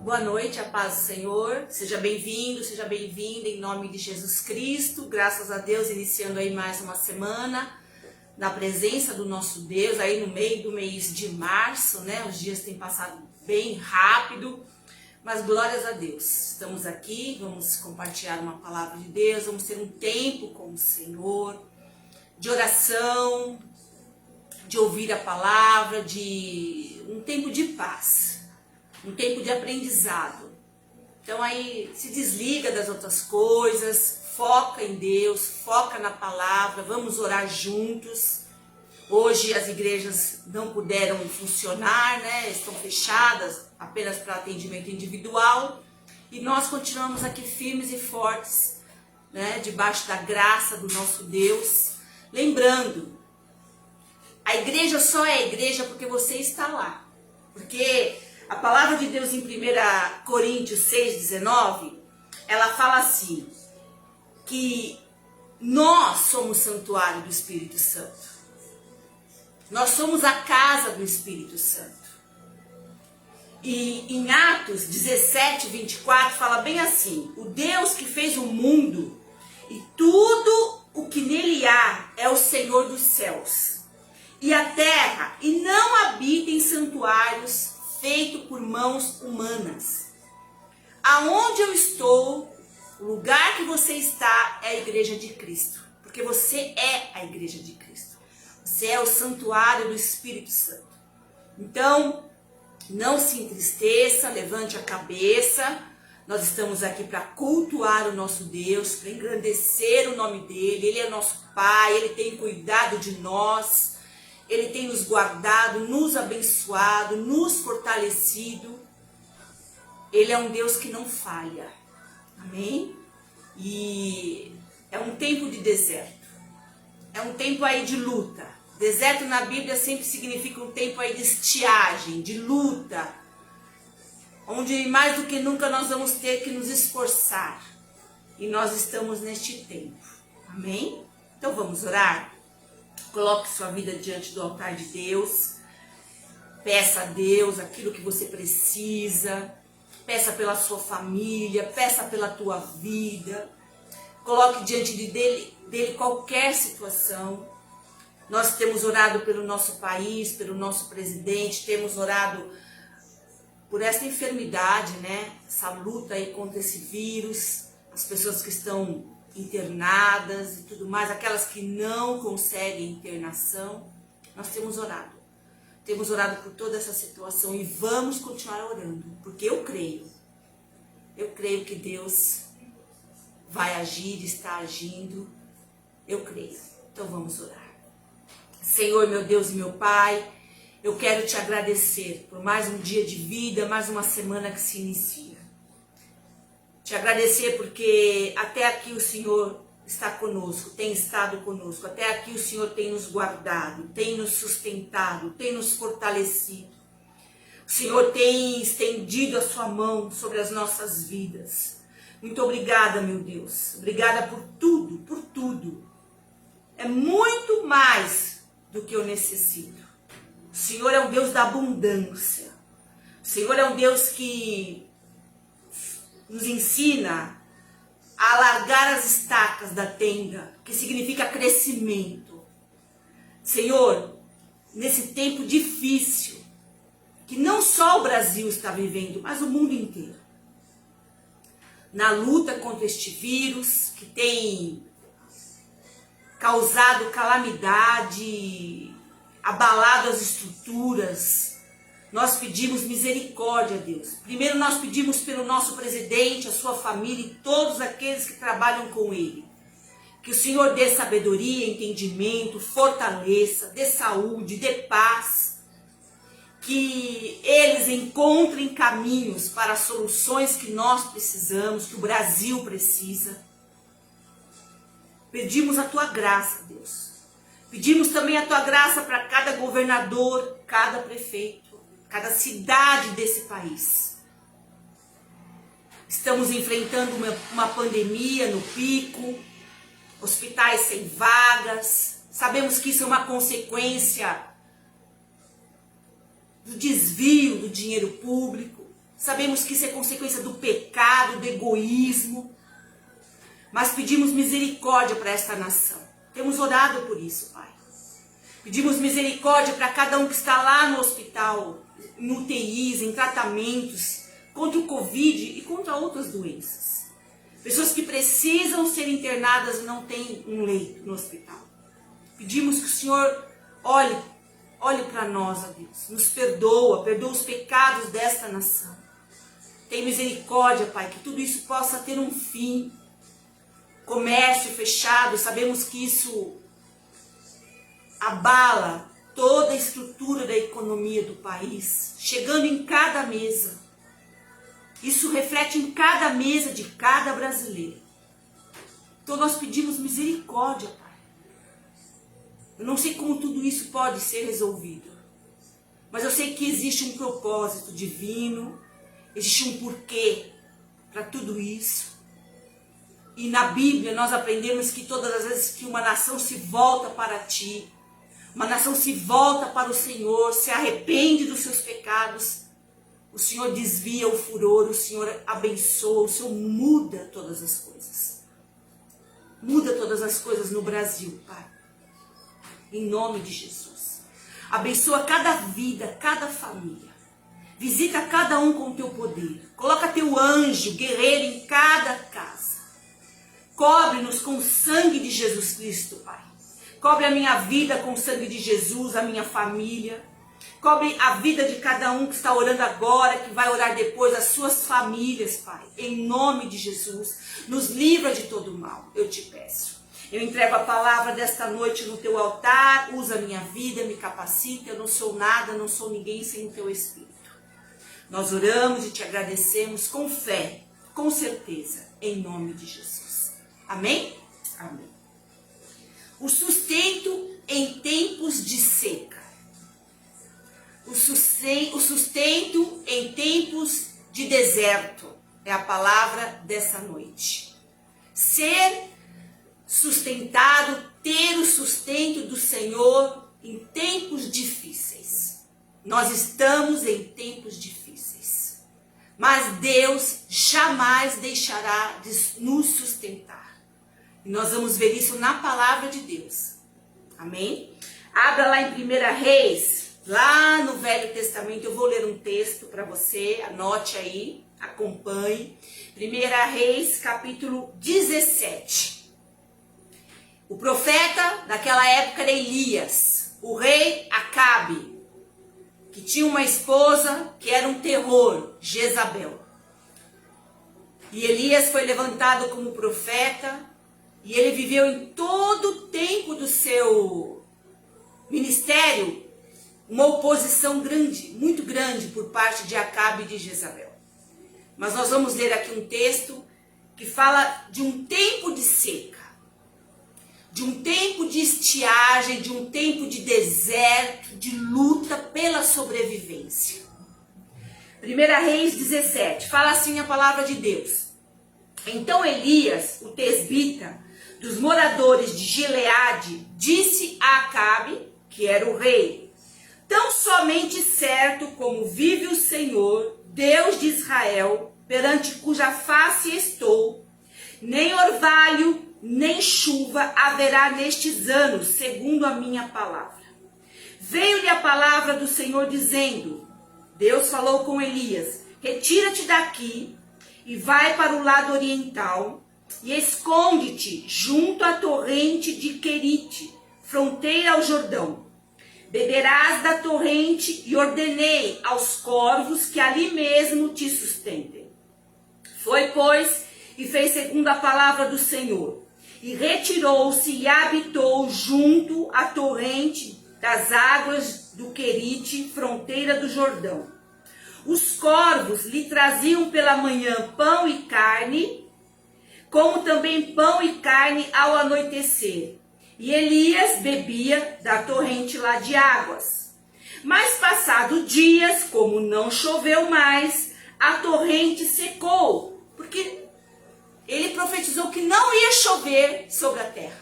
Boa noite, a paz do Senhor. Seja bem-vindo, seja bem-vinda em nome de Jesus Cristo. Graças a Deus, iniciando aí mais uma semana na presença do nosso Deus, aí no meio do mês de março, né? Os dias têm passado bem rápido, mas glórias a Deus. Estamos aqui, vamos compartilhar uma palavra de Deus, vamos ter um tempo com o Senhor, de oração, de ouvir a palavra, de um tempo de paz. Um tempo de aprendizado. Então aí se desliga das outras coisas, foca em Deus, foca na palavra, vamos orar juntos. Hoje as igrejas não puderam funcionar, né? Estão fechadas apenas para atendimento individual. E nós continuamos aqui firmes e fortes, né? Debaixo da graça do nosso Deus. Lembrando, a igreja só é igreja porque você está lá. Porque a palavra de Deus em 1 Coríntios 6,19, ela fala assim, que nós somos santuário do Espírito Santo. Nós somos a casa do Espírito Santo. E em Atos 17:24 fala bem assim, o Deus que fez o mundo e tudo o que nele há é o Senhor dos céus e a terra, e não habita em santuários feito por mãos humanas. Aonde eu estou, o lugar que você está é a igreja de Cristo. Porque você é a igreja de Cristo. Você é o santuário do Espírito Santo. Então, não se entristeça, levante a cabeça. Nós estamos aqui para cultuar o nosso Deus, para engrandecer o nome dele. Ele é nosso Pai, ele tem cuidado de nós. Ele tem nos guardado, nos abençoado, nos fortalecido. Ele é um Deus que não falha. Amém? E é um tempo de deserto. É um tempo aí de luta. Deserto na Bíblia sempre significa um tempo aí de estiagem, de luta. Onde mais do que nunca nós vamos ter que nos esforçar. E nós estamos neste tempo. Amém? Então vamos orar? Coloque sua vida diante do altar de Deus. Peça a Deus aquilo que você precisa. Peça pela sua família. Peça pela tua vida. Coloque diante dele qualquer situação. Nós temos orado pelo nosso país, pelo nosso presidente. Temos orado por essa enfermidade, né? Essa luta aí contra esse vírus. As pessoas que estão internadas e tudo mais, aquelas que não conseguem internação, nós temos orado. Temos orado por toda essa situação e vamos continuar orando, porque eu creio que Deus vai agir, está agindo, eu creio. Então vamos orar. Senhor, meu Deus e meu Pai, eu quero te agradecer por mais um dia de vida, mais uma semana que se inicia. Te agradecer porque até aqui o Senhor está conosco, tem estado conosco. Até aqui o Senhor tem nos guardado, tem nos sustentado, tem nos fortalecido. O Senhor tem estendido a sua mão sobre as nossas vidas. Muito obrigada, meu Deus. Obrigada por tudo, por tudo. É muito mais do que eu necessito. O Senhor é um Deus da abundância. O Senhor é um Deus que nos ensina a alargar as estacas da tenda, que significa crescimento. Senhor, nesse tempo difícil, que não só o Brasil está vivendo, mas o mundo inteiro, na luta contra este vírus, que tem causado calamidade, abalado as estruturas, nós pedimos misericórdia a Deus. Primeiro nós pedimos pelo nosso presidente, a sua família e todos aqueles que trabalham com ele. Que o Senhor dê sabedoria, entendimento, fortaleça, dê saúde, dê paz. Que eles encontrem caminhos para as soluções que nós precisamos, que o Brasil precisa. Pedimos a tua graça, Deus. Pedimos também a tua graça para cada governador, cada prefeito, cada cidade desse país. Estamos enfrentando uma pandemia no pico, hospitais sem vagas. Sabemos que isso é uma consequência do desvio do dinheiro público. Sabemos que isso é consequência do pecado, do egoísmo. Mas pedimos misericórdia para esta nação. Temos orado por isso, Pai. Pedimos misericórdia para cada um que está lá no hospital, em UTIs, em tratamentos, contra o Covid e contra outras doenças. Pessoas que precisam ser internadas e não têm um leito no hospital. Pedimos que o Senhor olhe para nós, ó Deus. Nos perdoa os pecados desta nação. Tem misericórdia, Pai, que tudo isso possa ter um fim. Comércio fechado, sabemos que isso abala toda a estrutura da economia do país, chegando em cada mesa. Isso reflete em cada mesa de cada brasileiro. Então nós pedimos misericórdia, Pai. Eu não sei como tudo isso pode ser resolvido, mas eu sei que existe um propósito divino, existe um porquê para tudo isso. E na Bíblia nós aprendemos que todas as vezes que uma nação se volta para Ti, uma nação se volta para o Senhor, se arrepende dos seus pecados, o Senhor desvia o furor, o Senhor abençoa, o Senhor muda todas as coisas. Muda todas as coisas no Brasil, Pai. Em nome de Jesus. Abençoa cada vida, cada família. Visita cada um com o Teu poder. Coloca Teu anjo guerreiro em cada casa. Cobre-nos com o sangue de Jesus Cristo, Pai. Cobre a minha vida com o sangue de Jesus, a minha família. Cobre a vida de cada um que está orando agora, que vai orar depois, as suas famílias, Pai. Em nome de Jesus, nos livra de todo mal, eu te peço. Eu entrego a palavra desta noite no Teu altar, usa a minha vida, me capacita. Eu não sou nada, não sou ninguém sem o Teu Espírito. Nós oramos e te agradecemos com fé, com certeza, em nome de Jesus. Amém? Amém. O sustento em tempos de seca. O sustento em tempos de deserto é a palavra dessa noite. Ser sustentado, ter o sustento do Senhor em tempos difíceis. Nós estamos em tempos difíceis, mas Deus jamais deixará de nos sustentar. E nós vamos ver isso na palavra de Deus. Amém? Abra lá em 1 Reis, lá no Velho Testamento. Eu vou ler um texto para você, anote aí, acompanhe. 1 Reis, capítulo 17. O profeta daquela época era Elias, o rei Acabe, que tinha uma esposa que era um terror, Jezabel. E Elias foi levantado como profeta. E ele viveu em todo o tempo do seu ministério uma oposição grande, muito grande por parte de Acabe e de Jezabel. Mas nós vamos ler aqui um texto que fala de um tempo de seca, de um tempo de estiagem, de um tempo de deserto, de luta pela sobrevivência. 1 Reis 17, fala assim a palavra de Deus. Então Elias, o tesbita, dos moradores de Gileade, disse a Acabe, que era o rei: tão somente certo como vive o Senhor, Deus de Israel, perante cuja face estou, nem orvalho, nem chuva haverá nestes anos, segundo a minha palavra. Veio-lhe a palavra do Senhor dizendo, Deus falou com Elias, retira-te daqui e vai para o lado oriental, e esconde-te junto à torrente de Querite, fronteira ao Jordão. Beberás da torrente e ordenei aos corvos que ali mesmo te sustentem. Foi, pois, e fez segundo a palavra do Senhor, e retirou-se e habitou junto à torrente das águas do Querite, fronteira do Jordão. Os corvos lhe traziam pela manhã pão e carne, como também pão e carne ao anoitecer. E Elias bebia da torrente lá de águas. Mas passados dias, como não choveu mais, a torrente secou, porque ele profetizou que não ia chover sobre a terra.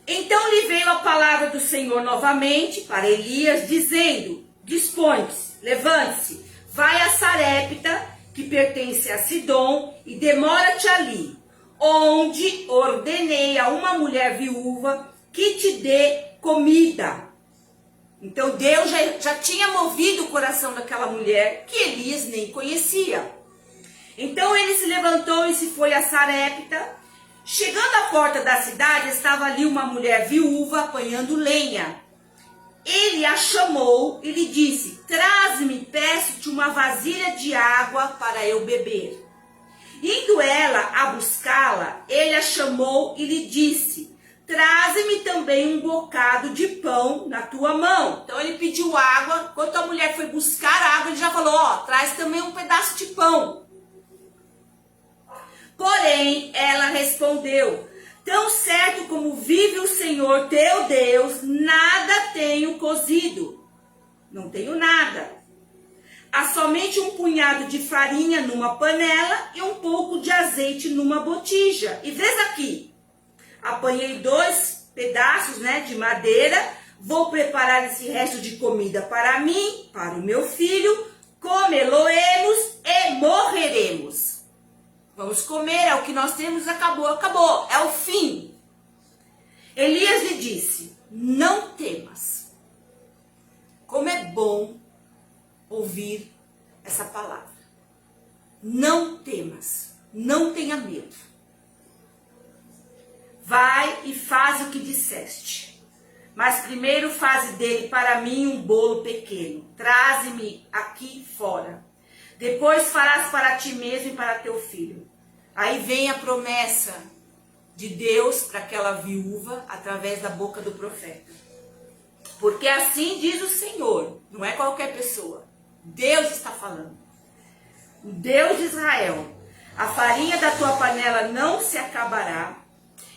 Então lhe veio a palavra do Senhor novamente para Elias, dizendo, dispõe-te, levante-se, vai a Sarepta, que pertence a Sidom, e demora-te ali, onde ordenei a uma mulher viúva que te dê comida. Então Deus já tinha movido o coração daquela mulher, que Elias nem conhecia. Então ele se levantou e se foi a Sarepta. Chegando à porta da cidade, estava ali uma mulher viúva apanhando lenha. Ele a chamou e lhe disse: traze-me, peço-te uma vasilha de água para eu beber. Indo ela a buscá-la, ele a chamou e lhe disse: traze-me também um bocado de pão na tua mão. Então ele pediu água. Quando a mulher foi buscar água, ele já falou: ó, traz também um pedaço de pão. Porém, ela respondeu: tão certo como vive o Senhor teu Deus, nada tenho cozido. Não tenho nada. Há somente um punhado de farinha numa panela e um pouco de azeite numa botija. E vês aqui, apanhei 2 pedaços, de madeira, vou preparar esse resto de comida para mim, para o meu filho, comê-lo-emos e morreremos. Vamos comer, é o que nós temos, acabou, é o fim. Elias lhe disse: não temas. Como é bom ouvir essa palavra. Não temas, não tenha medo. Vai e faz o que disseste. Mas primeiro faze dele para mim um bolo pequeno. Traze-me aqui fora. Depois farás para ti mesmo e para teu filho. Aí vem a promessa de Deus para aquela viúva através da boca do profeta. Porque assim diz o Senhor, não é qualquer pessoa. Deus está falando. O Deus de Israel: a farinha da tua panela não se acabará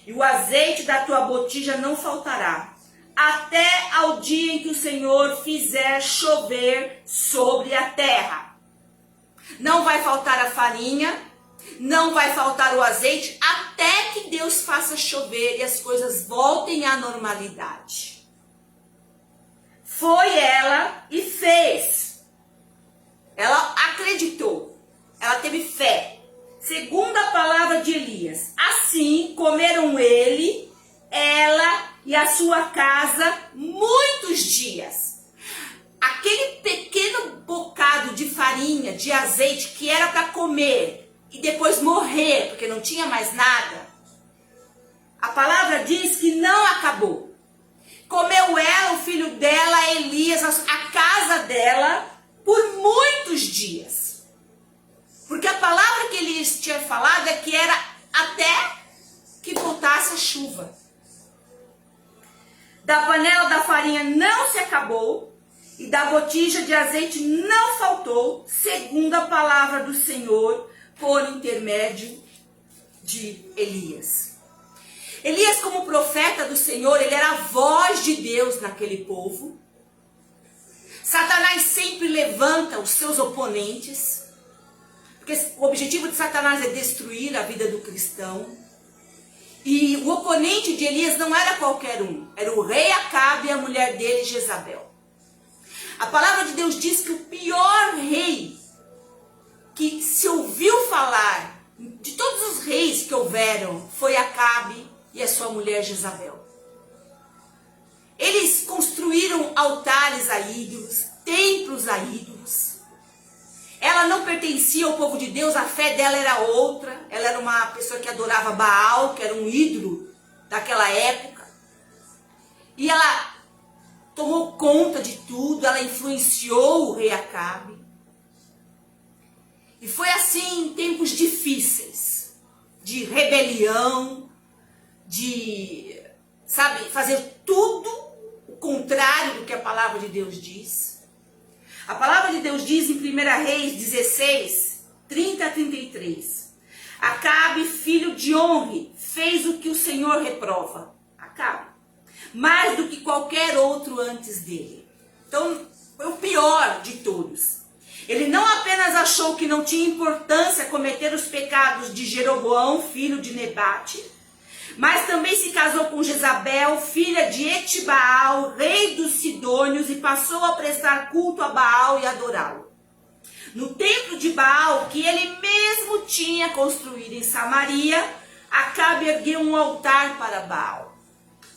e o azeite da tua botija não faltará, até ao dia em que o Senhor fizer chover sobre a terra. Não vai faltar a farinha, não vai faltar o azeite, até que Deus faça chover e as coisas voltem à normalidade. Foi ela e fez. Ela acreditou, ela teve fé. Segundo a palavra de Elias, assim comeram ele, ela e a sua casa muitos dias. Aquele pequeno bocado de farinha, de azeite, que era para comer e depois morrer, porque não tinha mais nada, a palavra diz que não acabou. Comeu ela, o filho dela, Elias, a casa dela, por muitos dias. Porque a palavra que Elias tinha falado é que era até que voltasse a chuva. Da panela da farinha não se acabou, e da botija de azeite não faltou, segundo a palavra do Senhor, por intermédio de Elias. Elias, como profeta do Senhor, ele era a voz de Deus naquele povo. Satanás sempre levanta os seus oponentes, porque o objetivo de Satanás é destruir a vida do cristão. E o oponente de Elias não era qualquer um, era o rei Acabe e a mulher dele, Jezabel. A palavra de Deus diz que o pior rei que se ouviu falar, de todos os reis que houveram, foi Acabe e a sua mulher Jezabel. Eles construíram altares a ídolos, templos a ídolos. Ela não pertencia ao povo de Deus, a fé dela era outra. Ela era uma pessoa que adorava Baal, que era um ídolo daquela época. E ela tomou conta de tudo, ela influenciou o rei Acabe. E foi assim em tempos difíceis, de rebelião, de, fazer tudo o contrário do que a palavra de Deus diz. A palavra de Deus diz em 1 Reis 16, 30 a 33. Acabe, filho de Onre, fez o que o Senhor reprova. Acabe. Mais do que qualquer outro antes dele. Então, foi o pior de todos. Ele não apenas achou que não tinha importância cometer os pecados de Jeroboão, filho de Nebate, Mas também se casou com Jezabel, filha de Etibaal, rei dos Sidônios, e passou a prestar culto a Baal e adorá-lo. No templo de Baal, que ele mesmo tinha construído em Samaria, Acabe ergueu um altar para Baal.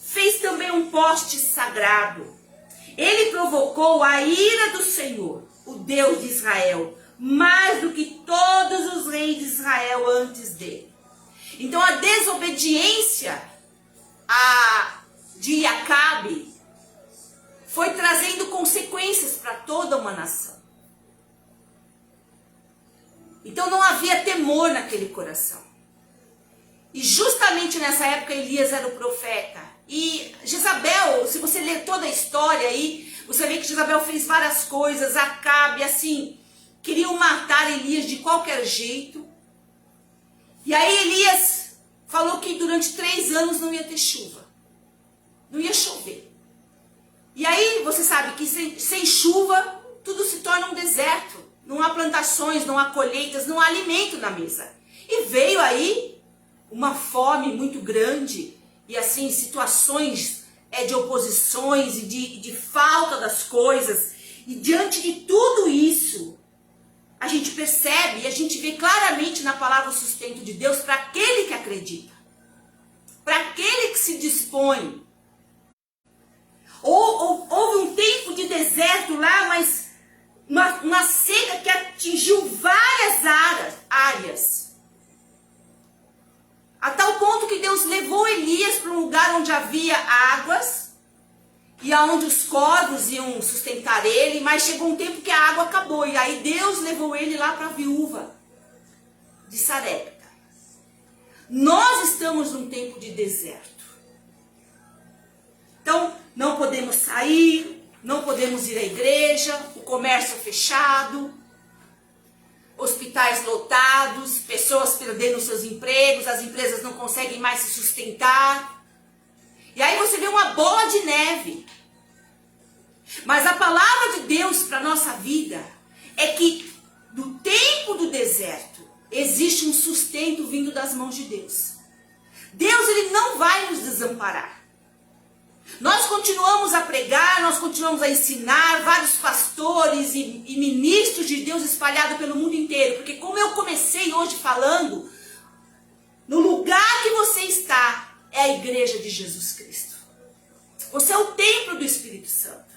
Fez também um poste sagrado. Ele provocou a ira do Senhor, o Deus de Israel, mais do que todos os reis de Israel antes dele. Então a desobediência de Acabe foi trazendo consequências para toda uma nação. Então não havia temor naquele coração. E justamente nessa época Elias era o profeta. E Jezabel, se você ler toda a história aí, você vê que Jezabel fez várias coisas. Acabe, assim, queriam matar Elias de qualquer jeito. E aí Elias falou que durante 3 anos não ia ter chuva. Não ia chover. E aí você sabe que sem chuva tudo se torna um deserto. Não há plantações, não há colheitas, não há alimento na mesa. E veio aí uma fome muito grande e assim situações de oposições e de falta das coisas. E diante de tudo isso, a gente percebe e a gente vê claramente na palavra o sustento de Deus para aquele que acredita, para aquele que se dispõe. Houve um tempo de deserto lá, mas uma seca que atingiu várias áreas. A tal ponto que Deus levou Elias para um lugar onde havia águas e aonde os corvos iam sustentar ele, mas chegou um tempo que a água acabou e aí Deus levou ele lá para a viúva de Sarepta. Nós estamos num tempo de deserto. Então, não podemos sair, não podemos ir à igreja, o comércio fechado, hospitais lotados, pessoas perdendo seus empregos, as empresas não conseguem mais se sustentar. E aí você vê uma bola de neve. Mas a palavra de Deus para a nossa vida é que no tempo do deserto existe um sustento vindo das mãos de Deus. Deus, ele não vai nos desamparar. Nós continuamos a pregar, nós continuamos a ensinar, vários pastores e ministros de Deus espalhados pelo mundo inteiro. Porque como eu comecei hoje falando, no lugar que você está é a igreja de Jesus Cristo. Você é o templo do Espírito Santo.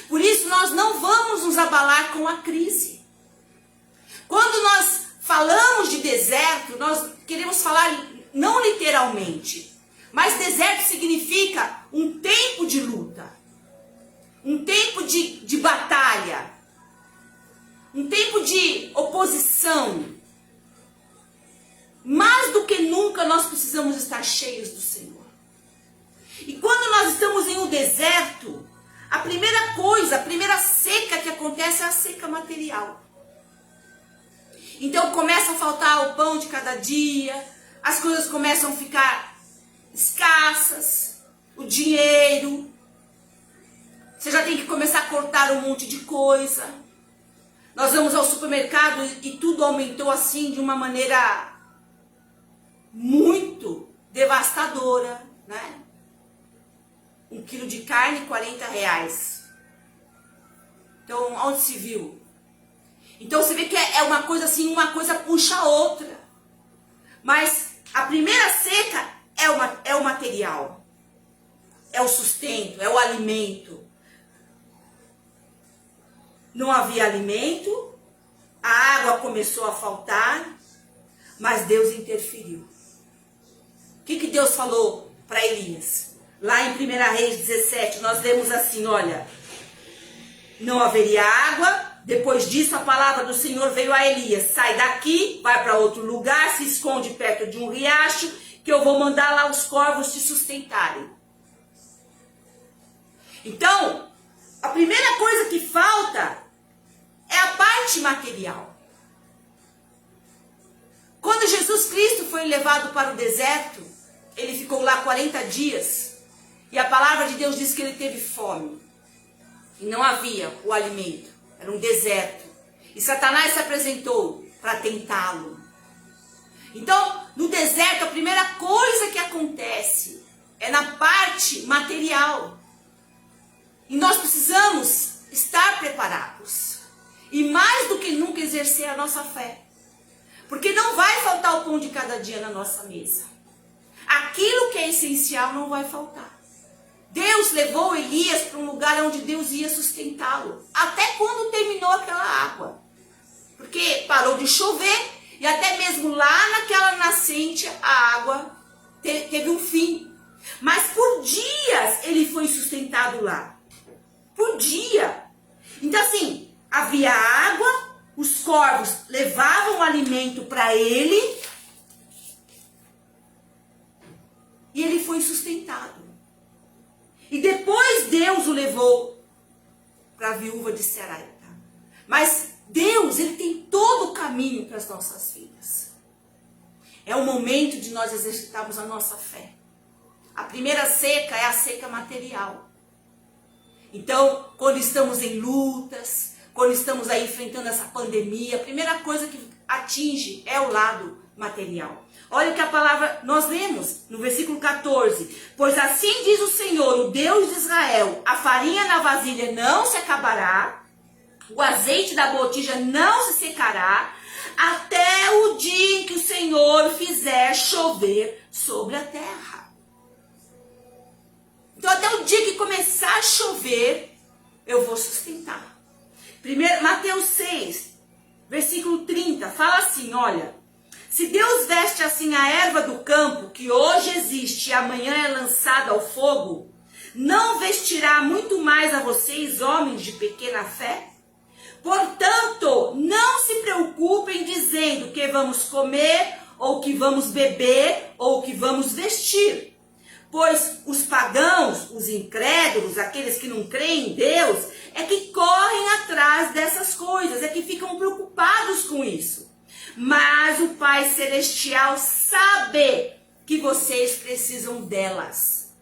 Por isso nós não vamos nos abalar com a crise. Quando nós falamos de deserto, nós queremos falar não literalmente. Mas deserto significa um tempo de luta, um tempo de batalha, um tempo de oposição. Mais do que nunca nós precisamos estar cheios do Senhor. E quando nós estamos em um deserto, a primeira coisa, a primeira seca que acontece é a seca material. Então começa a faltar o pão de cada dia, as coisas começam a ficar escassas, o dinheiro, você já tem que começar a cortar um monte de coisa. Nós vamos ao supermercado e tudo aumentou assim de uma maneira muito devastadora, né? 1 quilo de carne, R$40. Então, onde se viu? Então você vê que é uma coisa assim, uma coisa puxa a outra. Mas a primeira seca é o material, é o sustento, é o alimento. Não havia alimento, a água começou a faltar, mas Deus interferiu. O que Deus falou para Elias? Lá em 1 Reis 17, nós lemos assim, olha, não haveria água. Depois disso, a palavra do Senhor veio a Elias, sai daqui, vai para outro lugar, se esconde perto de um riacho, que eu vou mandar lá os corvos te sustentarem. Então, a primeira coisa que falta é a parte material. Quando Jesus Cristo foi levado para o deserto, ele ficou lá 40 dias, e a palavra de Deus diz que ele teve fome, e não havia o alimento, era um deserto, e Satanás se apresentou para tentá-lo. Então, no deserto, a primeira coisa que acontece é na parte material. E nós precisamos estar preparados. E mais do que nunca exercer a nossa fé. Porque não vai faltar o pão de cada dia na nossa mesa. Aquilo que é essencial não vai faltar. Deus levou Elias para um lugar onde Deus ia sustentá-lo. Até quando terminou aquela água. Porque parou de chover e até mesmo lá naquela nascente a água teve um fim. Mas por dias ele foi sustentado lá. Por dia. Então assim, havia água, os corvos levavam o alimento para ele e ele foi sustentado. E depois Deus o levou para a viúva de Seraita. Mas Deus, ele tem todo o caminho para as nossas vidas. É o momento de nós exercitarmos a nossa fé. A primeira seca é a seca material. Então, quando estamos em lutas, quando estamos aí enfrentando essa pandemia, a primeira coisa que atinge é o lado material. Olha o que a palavra nós lemos no versículo 14. Pois assim diz o Senhor, o Deus de Israel, a farinha na vasilha não se acabará, o azeite da botija não se secará, até o dia em que o Senhor fizer chover sobre a terra. Então até o dia que começar a chover, eu vou sustentar. Primeiro, Mateus 6, versículo 30, fala assim, olha. Se Deus veste assim a erva do campo, que hoje existe e amanhã é lançada ao fogo, não vestirá muito mais a vocês, homens de pequena fé? Portanto, não se preocupem dizendo que vamos comer, ou que vamos beber, ou que vamos vestir. Pois os pagãos, os incrédulos, aqueles que não creem em Deus, é que correm atrás dessas coisas, é que ficam preocupados com isso. Mas o Pai Celestial sabe que vocês precisam delas.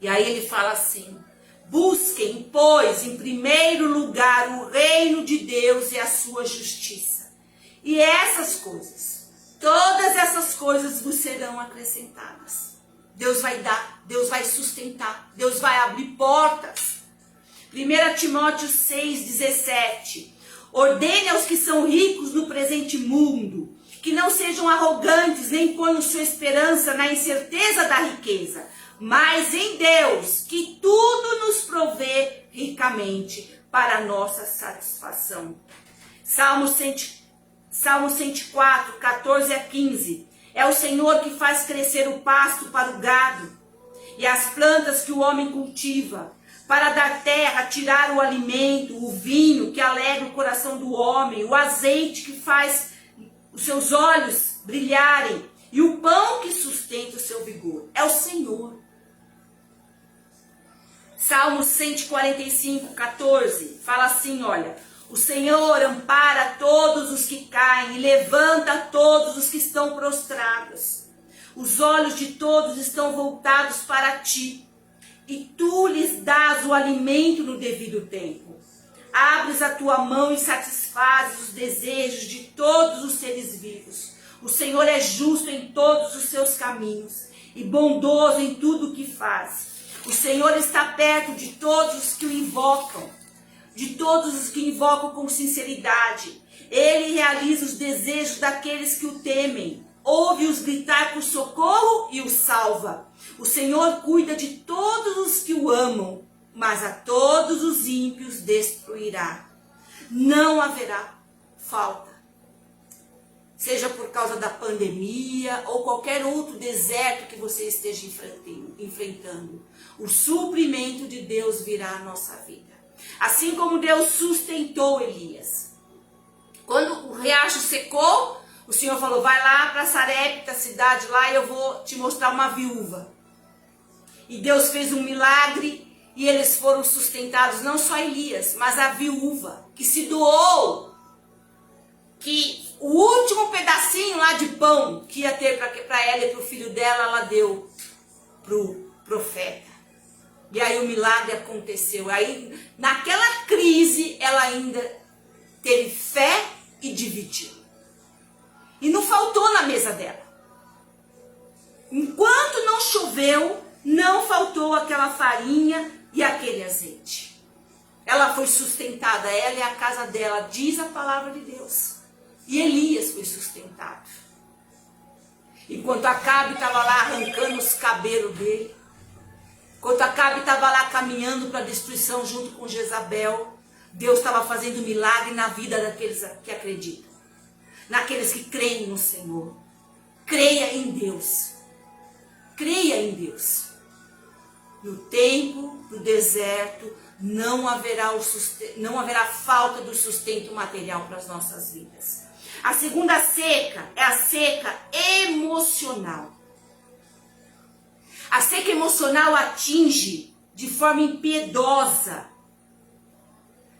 E aí ele fala assim, busquem, pois, em primeiro lugar o reino de Deus e a sua justiça. E essas coisas, todas essas coisas vos serão acrescentadas. Deus vai dar, Deus vai sustentar, Deus vai abrir portas. 1 Timóteo 6,17. Ordene aos que são ricos no presente mundo, que não sejam arrogantes, nem ponham sua esperança na incerteza da riqueza, mas em Deus, que tudo nos provê ricamente para a nossa satisfação. Salmo 104, 14 a 15. É o Senhor que faz crescer o pasto para o gado e as plantas que o homem cultiva, para da terra tirar o alimento, o vinho que alegra o coração do homem, o azeite que faz os seus olhos brilharem e o pão que sustenta o seu vigor. É o Senhor. Salmo 145, 14, fala assim, olha, o Senhor ampara todos os que caem e levanta todos os que estão prostrados. Os olhos de todos estão voltados para ti. E tu lhes dás o alimento no devido tempo. Abres a tua mão e satisfazes os desejos de todos os seres vivos. O Senhor é justo em todos os seus caminhos e bondoso em tudo o que faz. O Senhor está perto de todos os que o invocam, de todos os que invocam com sinceridade. Ele realiza os desejos daqueles que o temem. Ouve-os gritar por socorro e os salva. O Senhor cuida de todos os que o amam, mas a todos os ímpios destruirá. Não haverá falta. Seja por causa da pandemia ou qualquer outro deserto que você esteja enfrentando. O suprimento de Deus virá à nossa vida. Assim como Deus sustentou Elias. Quando o riacho secou, o Senhor falou, vai lá para Sarepta, cidade lá, e eu vou te mostrar uma viúva. E Deus fez um milagre e eles foram sustentados, não só Elias, mas a viúva que se doou. Que o último pedacinho lá de pão que ia ter para ela e para o filho dela, ela deu para o profeta. E aí o milagre aconteceu. Aí naquela crise ela ainda teve fé e dividiu. E não faltou faltou na mesa dela. Enquanto não choveu, não faltou aquela farinha e aquele azeite. Ela foi sustentada, ela e a casa dela, diz a palavra de Deus. E Elias foi sustentado. Enquanto Acabe estava lá arrancando os cabelos dele, enquanto Acabe estava lá caminhando para a destruição junto com Jezabel, Deus estava fazendo milagre na vida daqueles que acreditam, naqueles que creem no Senhor. Creia em Deus. Creia em Deus. No tempo do deserto não haverá falta do sustento material para as nossas vidas. A segunda seca é a seca emocional. A seca emocional atinge de forma impiedosa,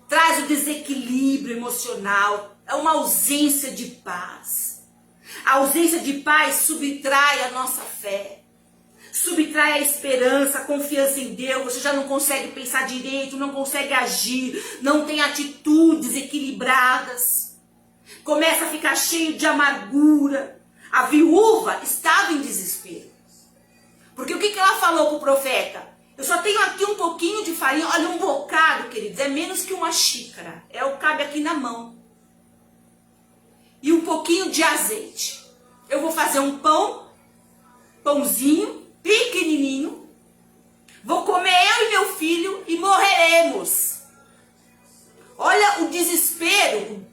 traz o desequilíbrio emocional, é uma ausência de paz. A ausência de paz subtrai a nossa fé, subtrai a esperança, a confiança em Deus. Você já não consegue pensar direito, não consegue agir, não tem atitudes equilibradas. Começa a ficar cheio de amargura. A viúva estava em desespero. Porque o que ela falou para o profeta? Eu só tenho aqui um pouquinho de farinha, olha, um bocado, queridos, é menos que uma xícara. Cabe aqui na mão. E um pouquinho de azeite. Eu vou fazer um pãozinho, pequenininho. Vou comer eu e meu filho e morreremos. Olha o desespero,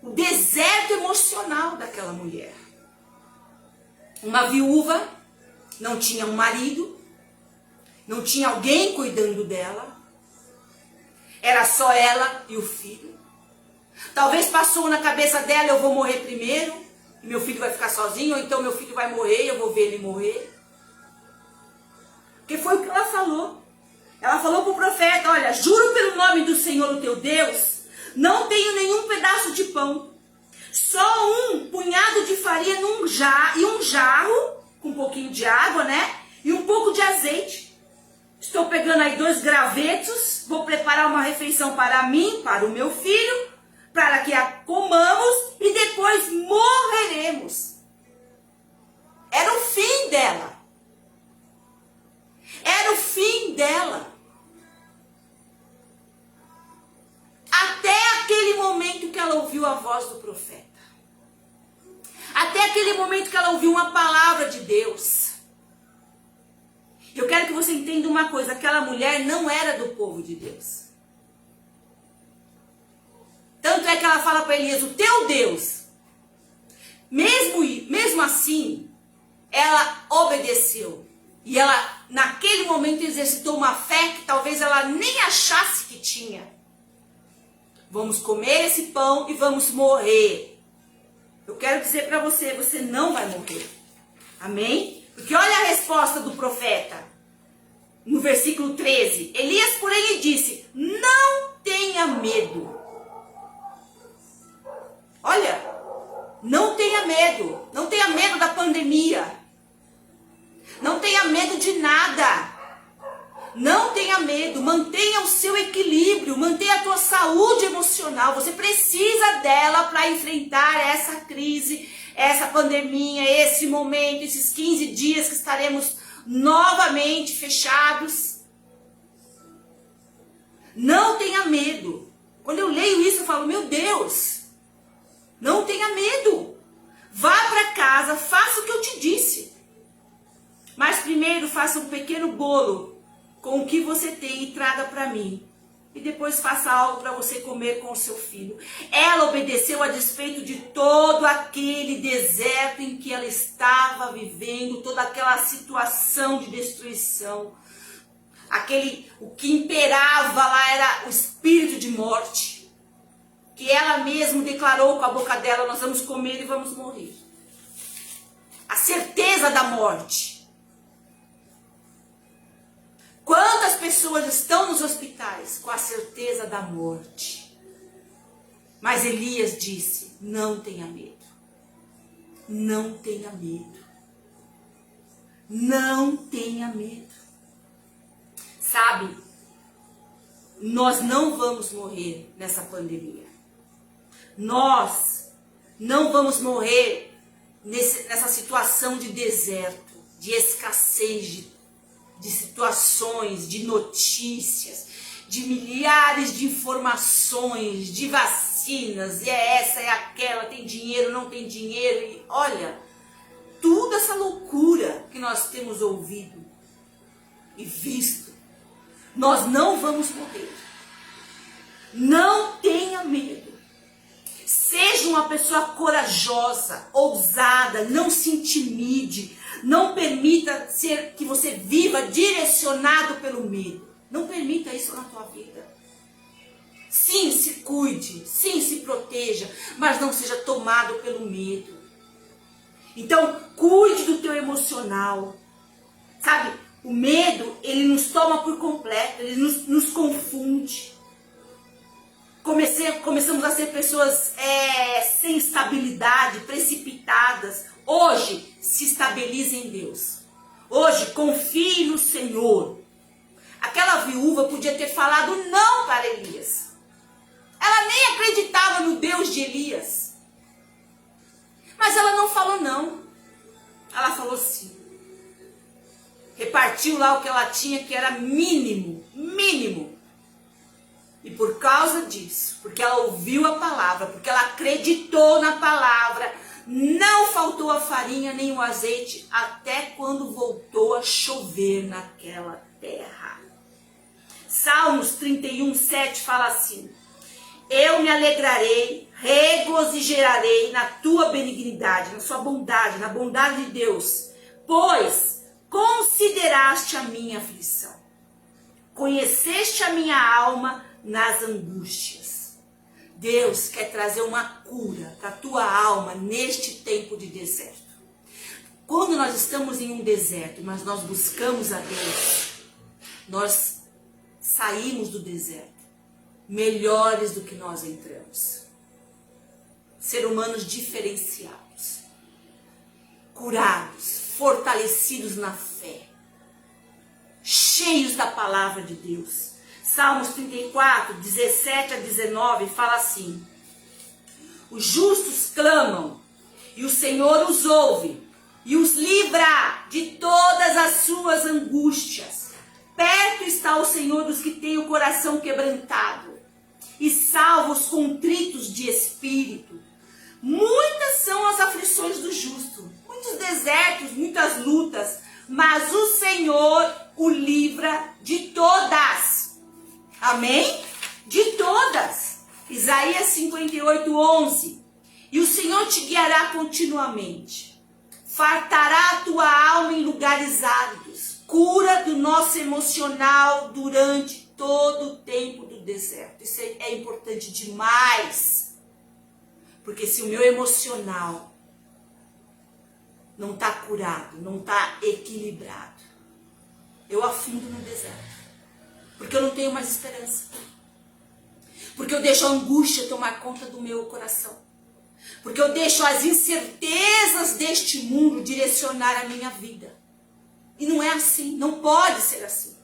o deserto emocional daquela mulher. Uma viúva, não tinha um marido, não tinha alguém cuidando dela, era só ela e o filho. Talvez passou na cabeça dela, eu vou morrer primeiro, e meu filho vai ficar sozinho, ou então meu filho vai morrer, eu vou ver ele morrer. Porque foi o que ela falou. Ela falou para o profeta, olha, juro pelo nome do Senhor, o teu Deus, não tenho nenhum pedaço de pão, só um punhado de farinha e um jarro, com um pouquinho de água, né? E um pouco de azeite. Estou pegando aí 2 gravetos, vou preparar uma refeição para mim, para o meu filho, para que a comamos e depois morreremos. Era o fim dela. Era o fim dela. Até aquele momento que ela ouviu a voz do profeta. Até aquele momento que ela ouviu uma palavra de Deus. Eu quero que você entenda uma coisa, aquela mulher não era do povo de Deus. Tanto é que ela fala para Elias, o teu Deus. Mesmo assim, ela obedeceu. E ela, naquele momento, exercitou uma fé que talvez ela nem achasse que tinha. Vamos comer esse pão e vamos morrer. Eu quero dizer para você, você não vai morrer. Amém? Porque olha a resposta do profeta. No versículo 13. Elias, porém, lhe disse, não tenha medo. Olha, não tenha medo. Não tenha medo da pandemia. Não tenha medo de nada. Não tenha medo. Mantenha o seu equilíbrio. Mantenha a tua saúde emocional. Você precisa dela para enfrentar essa crise, essa pandemia, esse momento, esses 15 dias que estaremos novamente fechados. Não tenha medo. Quando eu leio isso, eu falo, meu Deus, não tenha medo. Vá para casa, faça o que eu te disse. Mas primeiro faça um pequeno bolo com o que você tem e traga para mim. E depois faça algo para você comer com o seu filho. Ela obedeceu a despeito de todo aquele deserto em que ela estava vivendo, toda aquela situação de destruição. O que imperava lá era o espírito de morte, que ela mesma declarou com a boca dela, nós vamos comer e vamos morrer. A certeza da morte. Quantas pessoas estão nos hospitais com a certeza da morte? Mas Elias disse, não tenha medo. Não tenha medo. Não tenha medo. Sabe, nós não vamos morrer nessa pandemia. Nós não vamos morrer nessa situação de deserto, de escassez, de situações, de notícias, de milhares de informações, de vacinas, e é essa, é aquela, tem dinheiro, não tem dinheiro, e olha, toda essa loucura que nós temos ouvido e visto, nós não vamos morrer. Não tenha medo. Seja uma pessoa corajosa, ousada, não se intimide, não permita que você viva direcionado pelo medo. Não permita isso na tua vida. Sim, se cuide, sim, se proteja, mas não seja tomado pelo medo. Então, cuide do teu emocional. Sabe, o medo, ele nos toma por completo, ele nos confunde. Começamos a ser pessoas sem estabilidade, precipitadas. Hoje, se estabilize em Deus. Hoje, confie no Senhor. Aquela viúva podia ter falado não para Elias. Ela nem acreditava no Deus de Elias. Mas ela não falou não. Ela falou sim. Repartiu lá o que ela tinha, que era mínimo. E por causa disso, porque ela ouviu a palavra, porque ela acreditou na palavra, não faltou a farinha nem o azeite, até quando voltou a chover naquela terra. Salmos 31:7 fala assim: eu me alegrarei, regozijarei na tua benignidade, na sua bondade, na bondade de Deus, pois consideraste a minha aflição, conheceste a minha alma nas angústias. Deus quer trazer uma cura para a tua alma neste tempo de deserto. Quando nós estamos em um deserto, mas nós buscamos a Deus, nós saímos do deserto melhores do que nós entramos. Ser humanos diferenciados, curados, fortalecidos na fé, cheios da palavra de Deus. Salmos 34:17-19 fala assim: os justos clamam e o Senhor os ouve e os livra de todas as suas angústias. Perto está o Senhor dos que têm o coração quebrantado e salva os contritos de espírito. Muitas são as aflições do justo, muitos desertos, muitas lutas, mas o Senhor o livra de todas. Amém? De todas. Isaías 58:11. E o Senhor te guiará continuamente. Fartará a tua alma em lugares áridos. Cura do nosso emocional durante todo o tempo do deserto. Isso é importante demais. Porque se o meu emocional não está curado, não está equilibrado, eu afundo no deserto. Porque eu não tenho mais esperança. Porque eu deixo a angústia tomar conta do meu coração. Porque eu deixo as incertezas deste mundo direcionar a minha vida. E não é assim, não pode ser assim.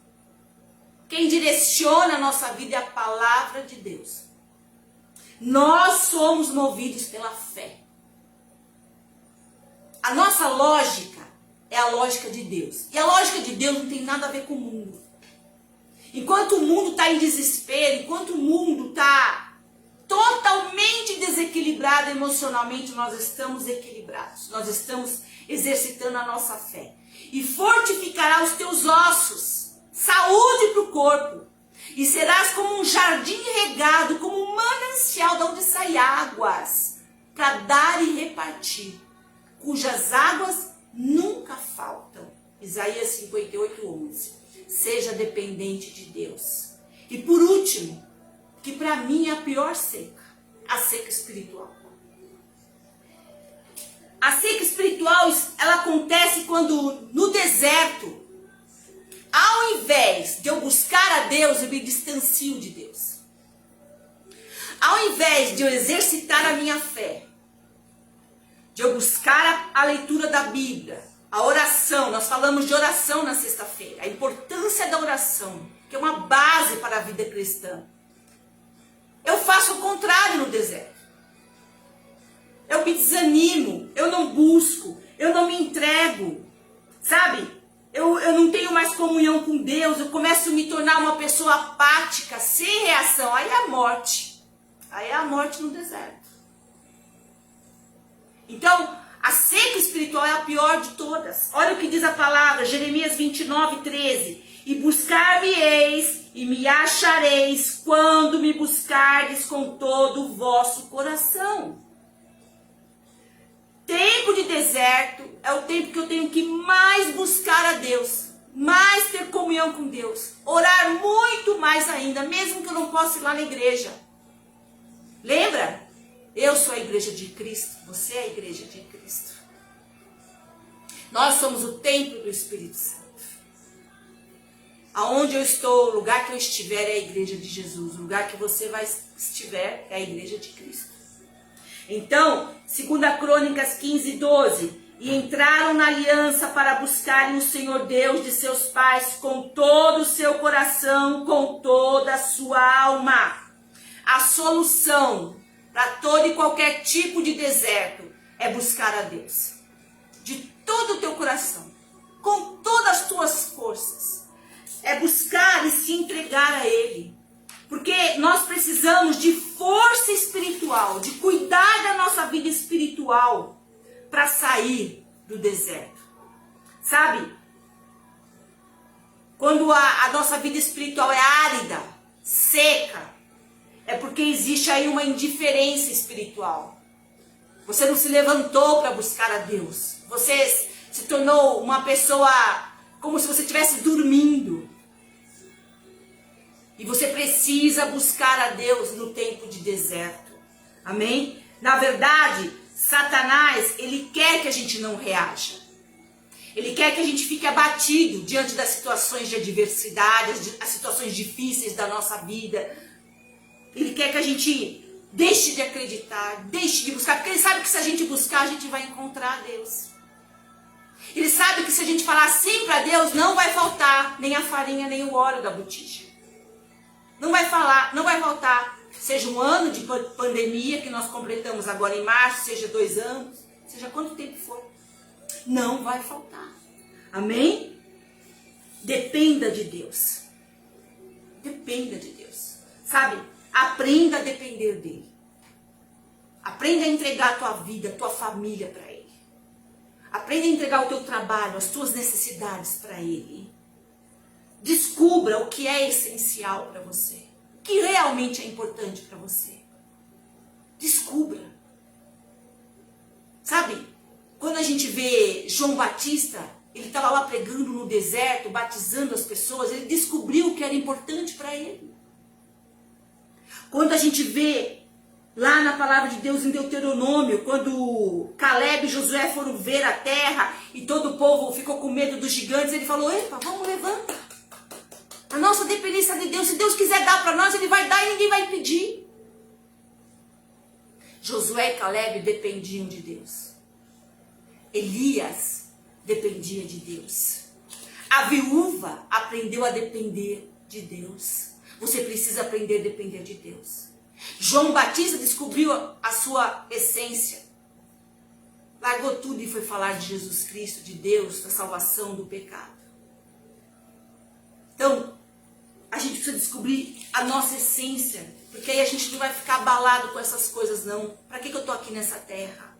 Quem direciona a nossa vida é a palavra de Deus. Nós somos movidos pela fé. A nossa lógica é a lógica de Deus. E a lógica de Deus não tem nada a ver com o mundo. Enquanto o mundo está em desespero, enquanto o mundo está totalmente desequilibrado emocionalmente, nós estamos equilibrados. Nós estamos exercitando a nossa fé. E fortificará os teus ossos, saúde para o corpo. E serás como um jardim regado, como um manancial de onde saem águas, para dar e repartir, cujas águas nunca faltam. Isaías 58:11. Seja dependente de Deus. E por último, que para mim é a pior seca, a seca espiritual. A seca espiritual, ela acontece quando no deserto, ao invés de eu buscar a Deus, eu me distancio de Deus. Ao invés de eu exercitar a minha fé, de eu buscar a leitura da Bíblia, a oração, nós falamos de oração na sexta-feira, a importância da oração, que é uma base para a vida cristã. Eu faço o contrário no deserto. Eu me desanimo, eu não busco, eu não me entrego, sabe? Eu não tenho mais comunhão com Deus, eu começo a me tornar uma pessoa apática, sem reação, aí é a morte. Aí é a morte no deserto. Então, a seca espiritual é a pior de todas. Olha o que diz a palavra, Jeremias 29, 13. E buscar-me-eis e me achareis quando me buscardes com todo o vosso coração. Tempo de deserto é o tempo que eu tenho que mais buscar a Deus, mais ter comunhão com Deus, orar muito mais ainda, mesmo que eu não possa ir lá na igreja. Lembra? Eu sou a igreja de Cristo, você é a igreja de Cristo. Nós somos o templo do Espírito Santo. Aonde eu estou, o lugar que eu estiver é a igreja de Jesus, o lugar que você estiver é a igreja de Cristo. Então, 2 Crônicas 15, 12, e entraram na aliança para buscarem o Senhor Deus de seus pais com todo o seu coração, com toda a sua alma. A solução para todo e qualquer tipo de deserto é buscar a Deus. De todo o teu coração, com todas as tuas forças. É buscar e se entregar a Ele. Porque nós precisamos de força espiritual, de cuidar da nossa vida espiritual para sair do deserto. Sabe? Quando a nossa vida espiritual é árida, seca, é porque existe aí uma indiferença espiritual. Você não se levantou para buscar a Deus. Você se tornou uma pessoa como se você estivesse dormindo. E você precisa buscar a Deus no tempo de deserto. Amém? Na verdade, Satanás, ele quer que a gente não reaja. Ele quer que a gente fique abatido diante das situações de adversidade, as situações difíceis da nossa vida. Ele quer que a gente deixe de acreditar, deixe de buscar, porque ele sabe que se a gente buscar, a gente vai encontrar Deus. Ele sabe que se a gente falar sim para Deus, não vai faltar nem a farinha, nem o óleo da botija. Não vai faltar. Seja um ano de pandemia que nós completamos agora em março, seja 2 anos, seja quanto tempo for. Não vai faltar. Amém? Dependa de Deus. Dependa de Deus. Sabe? Aprenda a depender dele. Aprenda a entregar a tua vida, a tua família para ele. Aprenda a entregar o teu trabalho, as tuas necessidades para ele. Descubra o que é essencial para você. O que realmente é importante para você. Descubra. Sabe? Quando a gente vê João Batista, ele estava lá pregando no deserto, batizando as pessoas, ele descobriu o que era importante para ele. Quando a gente vê lá na palavra de Deus em Deuteronômio, quando Caleb e Josué foram ver a terra e todo o povo ficou com medo dos gigantes, ele falou, epa, vamos, levanta. A nossa dependência de Deus, se Deus quiser dar para nós, ele vai dar e ninguém vai impedir. Josué e Caleb dependiam de Deus. Elias dependia de Deus. A viúva aprendeu a depender de Deus. Você precisa aprender a depender de Deus. João Batista descobriu a sua essência. Largou tudo e foi falar de Jesus Cristo, de Deus, da salvação do pecado. Então, a gente precisa descobrir a nossa essência, porque aí a gente não vai ficar abalado com essas coisas, não. Para que eu estou aqui nessa terra?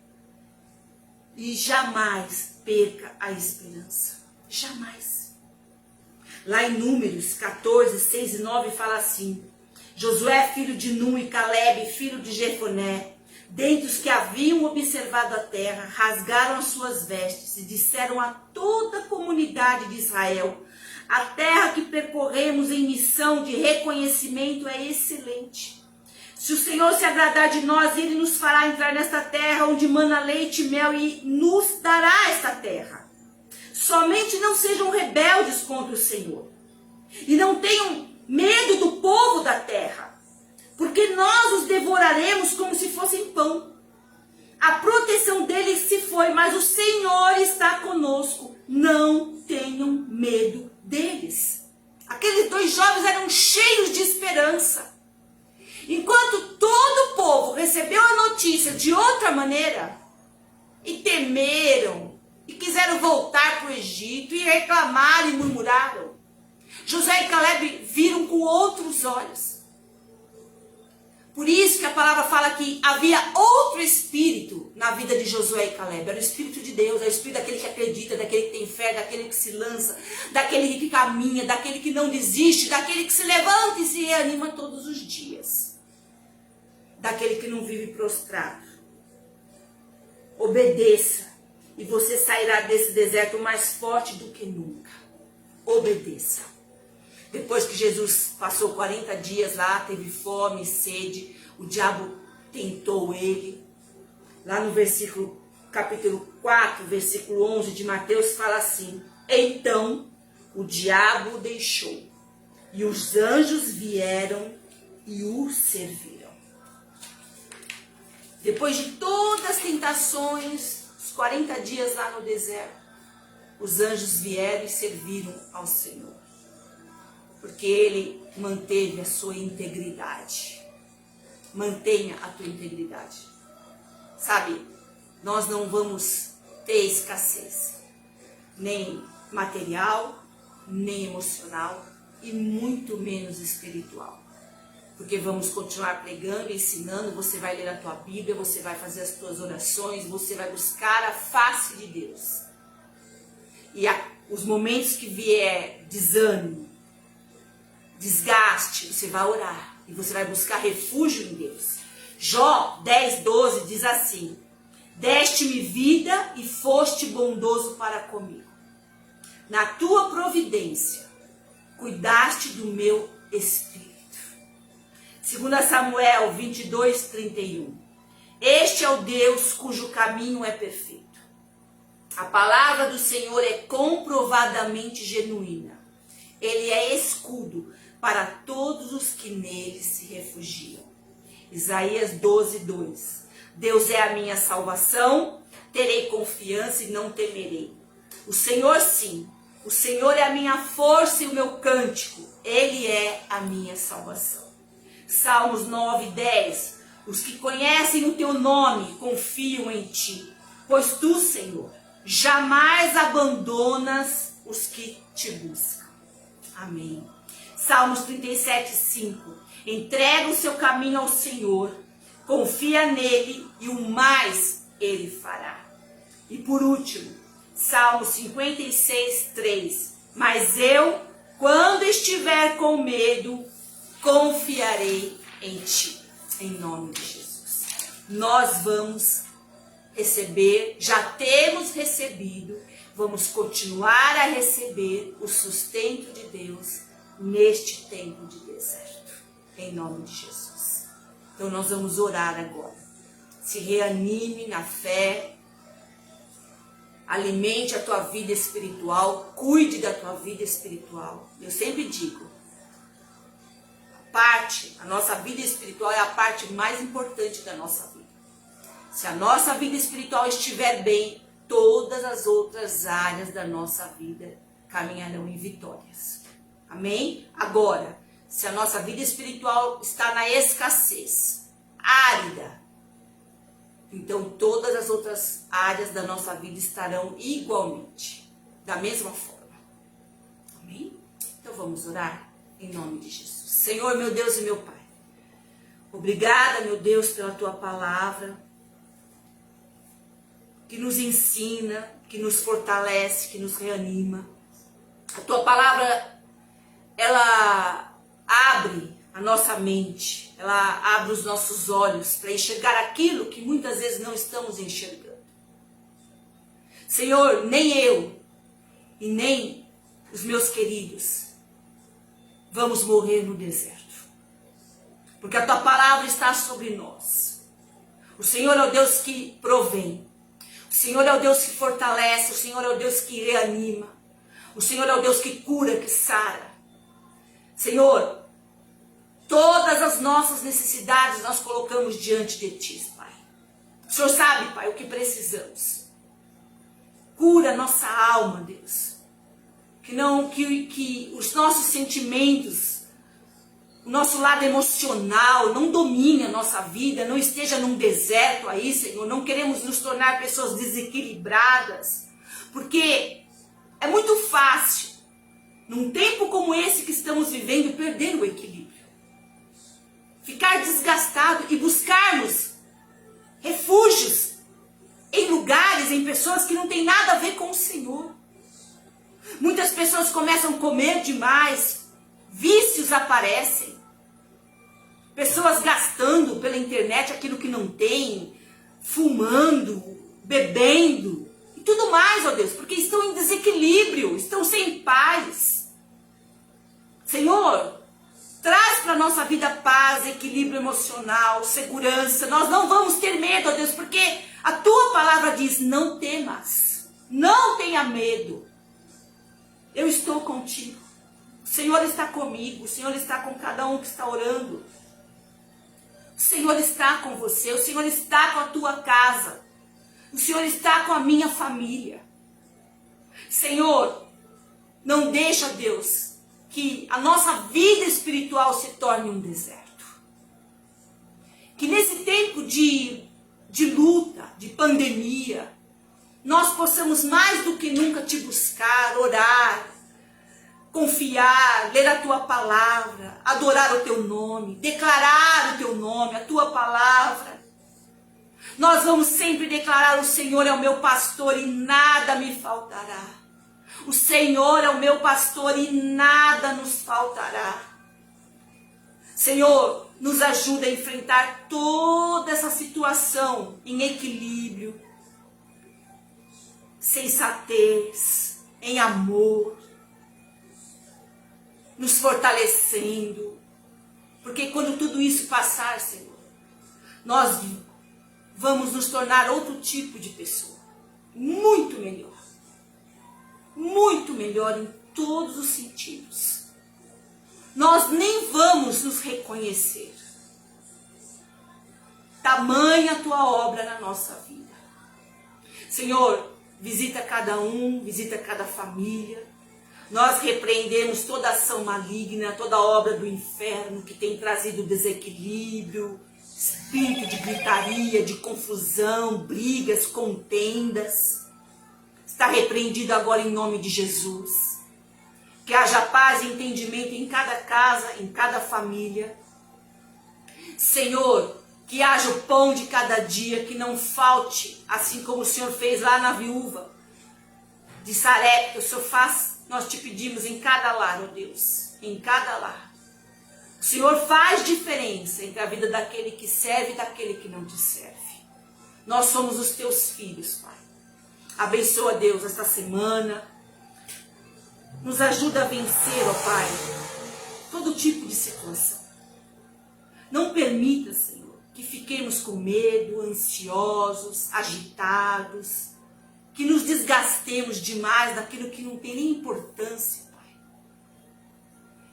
E jamais perca a esperança. Jamais. Lá em Números 14, 6 e 9 fala assim, Josué, filho de Nun, e Caleb, filho de Jefoné, dentre os que haviam observado a terra, rasgaram as suas vestes e disseram a toda a comunidade de Israel, a terra que percorremos em missão de reconhecimento é excelente. Se o Senhor se agradar de nós, Ele nos fará entrar nesta terra onde mana leite e mel e nos dará esta terra. Somente não sejam rebeldes contra o Senhor. E não tenham medo do povo da terra, porque nós os devoraremos como se fossem pão. A proteção deles se foi, mas o Senhor está conosco. Não tenham medo deles. Aqueles 2 jovens eram cheios de esperança. Enquanto todo o povo recebeu a notícia de outra maneira, e temeram, e quiseram voltar para o Egito, e reclamaram e murmuraram, Josué e Caleb viram com outros olhos. Por isso que a palavra fala que havia outro espírito na vida de Josué e Caleb. Era o espírito de Deus, era o espírito daquele que acredita, daquele que tem fé, daquele que se lança, daquele que caminha, daquele que não desiste, daquele que se levanta e se reanima todos os dias. Daquele que não vive prostrado. Obedeça e você sairá desse deserto mais forte do que nunca. Obedeça. Depois que Jesus passou 40 dias lá, teve fome e sede, o diabo tentou ele. Lá no capítulo 4, versículo 11 de Mateus, fala assim: então o diabo o deixou, e os anjos vieram e o serviram. Depois de todas as tentações, os 40 dias lá no deserto, os anjos vieram e serviram ao Senhor. Porque ele manteve a sua integridade. Mantenha a tua integridade. Sabe, nós não vamos ter escassez. Nem material, nem emocional e muito menos espiritual. Porque vamos continuar pregando e ensinando, você vai ler a tua Bíblia, você vai fazer as tuas orações, você vai buscar a face de Deus. E os momentos que vier desânimo, desgaste, você vai orar e você vai buscar refúgio em Deus. Jó 10:12 diz assim: deste-me vida e foste bondoso para comigo. Na tua providência, cuidaste do meu espírito. 2 Samuel 22:31. Este é o Deus cujo caminho é perfeito. A palavra do Senhor é comprovadamente genuína. Ele é escudo para todos os que nele se refugiam. Isaías 12:2. Deus é a minha salvação, terei confiança e não temerei. O Senhor sim, o Senhor é a minha força e o meu cântico, Ele é a minha salvação. Salmos 9:10. Os que conhecem o teu nome confiam em ti, pois tu, Senhor, jamais abandonas os que te buscam. Amém. Salmos 37:5. Entrega o seu caminho ao Senhor, confia nele e o mais ele fará. E por último, Salmos 56:3. Mas eu, quando estiver com medo, confiarei em ti. Em nome de Jesus. Nós vamos receber, já temos recebido, vamos continuar a receber o sustento de Deus neste tempo de deserto, em nome de Jesus. Então nós vamos orar agora. Se reanime na fé, alimente a tua vida espiritual, cuide da tua vida espiritual. Eu sempre digo, a nossa vida espiritual é a parte mais importante da nossa vida. Se a nossa vida espiritual estiver bem, todas as outras áreas da nossa vida caminharão em vitórias. Amém? Agora, se a nossa vida espiritual está na escassez, árida, então todas as outras áreas da nossa vida estarão igualmente, da mesma forma. Amém? Então vamos orar em nome de Jesus. Senhor, meu Deus e meu Pai, obrigada, meu Deus, pela Tua palavra, que nos ensina, que nos fortalece, que nos reanima. A Tua palavra, ela abre a nossa mente, ela abre os nossos olhos para enxergar aquilo que muitas vezes não estamos enxergando. Senhor, nem eu e nem os meus queridos vamos morrer no deserto, porque a Tua palavra está sobre nós. O Senhor é o Deus que provém, o Senhor é o Deus que fortalece, o Senhor é o Deus que reanima, o Senhor é o Deus que cura, que sara. Senhor, todas as nossas necessidades nós colocamos diante de Ti, Pai. O Senhor sabe, Pai, o que precisamos. Cura nossa alma, Deus. Que os nossos sentimentos, o nosso lado emocional não domine a nossa vida, não esteja num deserto aí, Senhor. Não queremos nos tornar pessoas desequilibradas, porque é muito fácil, num tempo como esse que estamos vivendo, perder o equilíbrio. Ficar desgastado e buscarmos refúgios em lugares, em pessoas que não tem nada a ver com o Senhor. Muitas pessoas começam a comer demais, vícios aparecem. Pessoas gastando pela internet aquilo que não tem, fumando, bebendo e tudo mais, ó Deus, porque estão em desequilíbrio, estão sem paz. Senhor, traz para a nossa vida paz, equilíbrio emocional, segurança. Nós não vamos ter medo, ó Deus, porque a tua palavra diz: não temas, não tenha medo. Eu estou contigo. O Senhor está comigo, o Senhor está com cada um que está orando. O Senhor está com você, o Senhor está com a tua casa. O Senhor está com a minha família. Senhor, não deixa, Deus, que a nossa vida espiritual se torne um deserto. Que nesse tempo de luta, de pandemia, nós possamos mais do que nunca te buscar, orar, confiar, ler a tua palavra, adorar o teu nome, declarar o teu nome, a tua palavra. Nós vamos sempre declarar: o Senhor é o meu pastor e nada me faltará. O Senhor é o meu pastor e nada nos faltará. Senhor, nos ajuda a enfrentar toda essa situação em equilíbrio, sensatez, em amor, nos fortalecendo, porque quando tudo isso passar, Senhor, nós vamos nos tornar outro tipo de pessoa, muito melhor em todos os sentidos. Nós nem vamos nos reconhecer, tamanha a tua obra na nossa vida. Senhor, visita cada um, visita cada família. Nós repreendemos toda ação maligna, toda obra do inferno que tem trazido desequilíbrio, espírito de gritaria, de confusão, brigas, contendas. Está repreendido agora em nome de Jesus. Que haja paz e entendimento em cada casa, em cada família. Senhor, que haja o pão de cada dia, que não falte, assim como o Senhor fez lá na viúva de Sarepta. O Senhor faz, nós te pedimos, em cada lar, ó Deus, em cada lar. O Senhor faz diferença entre a vida daquele que serve e daquele que não te serve. Nós somos os teus filhos, Pai. Abençoa, Deus, esta semana. Nos ajuda a vencer, ó Pai, todo tipo de situação. Não permita, Senhor, que fiquemos com medo, ansiosos, agitados, que nos desgastemos demais daquilo que não tem nem importância, Pai.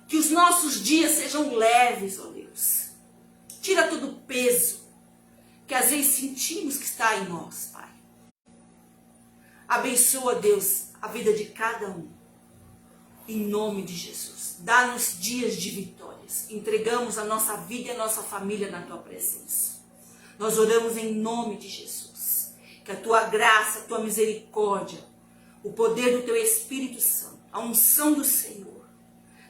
Que os nossos dias sejam leves, ó Deus. Tira todo o peso que às vezes sentimos que está em nós, Pai. Abençoa, Deus, a vida de cada um. Em nome de Jesus. Dá-nos dias de vitórias. Entregamos a nossa vida e a nossa família na tua presença. Nós oramos em nome de Jesus. Que a tua graça, a tua misericórdia, o poder do teu Espírito Santo, a unção do Senhor,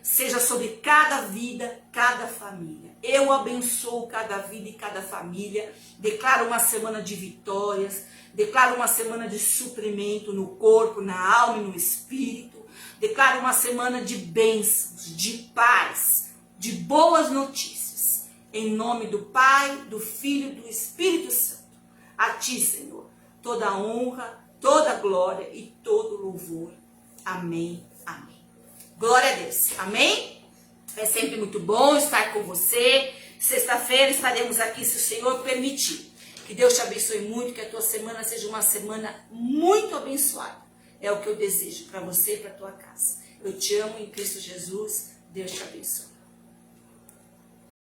seja sobre cada vida, cada família. Eu abençoo cada vida e cada família. Declaro uma semana de vitórias. Declaro uma semana de suprimento no corpo, na alma e no espírito. Declaro uma semana de bênçãos, de paz, de boas notícias. Em nome do Pai, do Filho e do Espírito Santo. A ti, Senhor, toda a honra, toda a glória e todo louvor. Amém, amém. Glória a Deus, amém? É sempre muito bom estar com você. Sexta-feira estaremos aqui, se o Senhor permitir. Que Deus te abençoe muito, que a tua semana seja uma semana muito abençoada. É o que eu desejo para você e para a tua casa. Eu te amo em Cristo Jesus. Deus te abençoe.